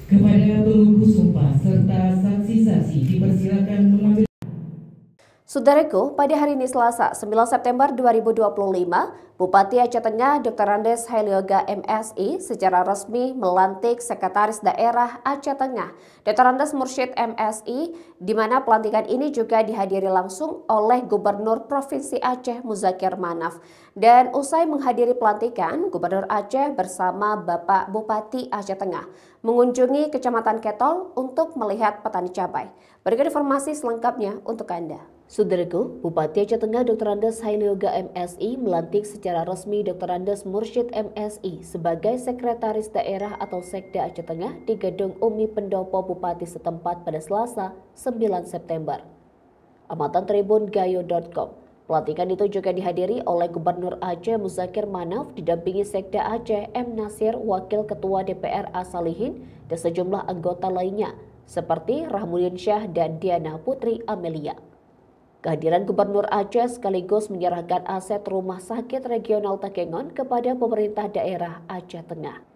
Kepada penunggu sumpah serta saksi-saksi dipersilakan mengambil. Saudaraku, pada hari ini Selasa, 9 September 2025, Bupati Aceh Tengah Dr. Andes Helioga MSI secara resmi melantik Sekretaris Daerah Aceh Tengah, Dr. Andes Mursyid MSI, di mana pelantikan ini juga dihadiri langsung oleh Gubernur Provinsi Aceh Muzakir Manaf. Dan usai menghadiri pelantikan, Gubernur Aceh bersama Bapak Bupati Aceh Tengah mengunjungi Kecamatan Ketol untuk melihat petani cabai. Berikut informasi selengkapnya untuk Anda. Saudaraku, Bupati Aceh Tengah Dr. Andes Helioga MSI melantik secara resmi Dr. Andes Mursyid MSI sebagai Sekretaris Daerah atau Sekda Aceh Tengah di Gedung Umi Pendopo Bupati setempat pada Selasa 9 September. Amatan Tribun Gayo.com. Pelantikan itu juga dihadiri oleh Gubernur Aceh Muzakir Manaf didampingi Sekda Aceh M. Nasir, Wakil Ketua DPR A. Salihin, dan sejumlah anggota lainnya seperti Rahmudin Syah dan Diana Putri Amelia. Kehadiran Gubernur Aceh sekaligus menyerahkan aset Rumah Sakit Regional Takengon kepada pemerintah daerah Aceh Tengah.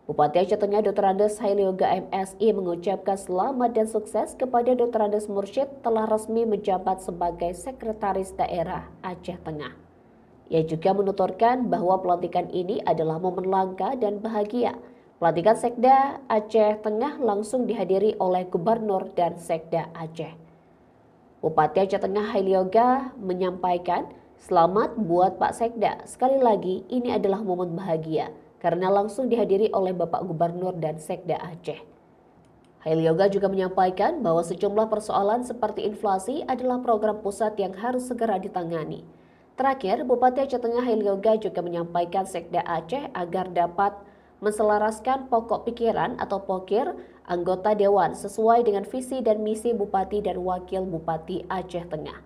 Bupati Aceh Tengah Dr. Andes Helioga MSI mengucapkan selamat dan sukses kepada Dr. Andes Mursyid telah resmi menjabat sebagai Sekretaris Daerah Aceh Tengah. Ia juga menuturkan bahwa pelantikan ini adalah momen langka dan bahagia. Pelantikan Sekda Aceh Tengah langsung dihadiri oleh Gubernur dan Sekda Aceh. Bupati Aceh Tengah Helioga menyampaikan, selamat buat Pak Sekda. Sekali lagi, ini adalah momen bahagia karena langsung dihadiri oleh Bapak Gubernur dan Sekda Aceh. Helioga juga menyampaikan bahwa sejumlah persoalan seperti inflasi adalah program pusat yang harus segera ditangani. Terakhir, Bupati Aceh Tengah Helioga juga menyampaikan Sekda Aceh agar dapat menselaraskan pokok pikiran atau pokir anggota Dewan sesuai dengan visi dan misi Bupati dan Wakil Bupati Aceh Tengah.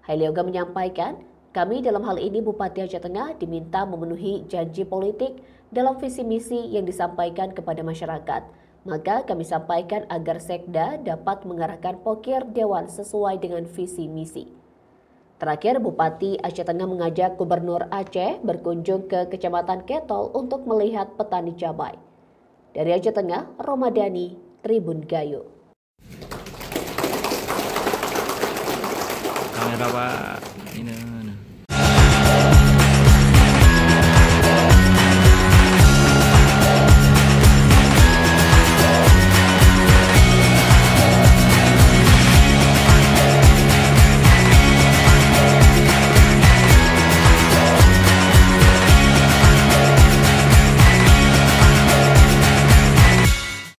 Helioga menyampaikan, kami dalam hal ini Bupati Aceh Tengah diminta memenuhi janji politik dalam visi misi yang disampaikan kepada masyarakat. Maka kami sampaikan agar Sekda dapat mengarahkan pokir Dewan sesuai dengan visi misi. Terakhir, Bupati Aceh Tengah mengajak Gubernur Aceh berkunjung ke Kecamatan Ketol untuk melihat petani cabai. Dari Aceh Tengah, Romadani, Tribun Gayo. Kamera Pak.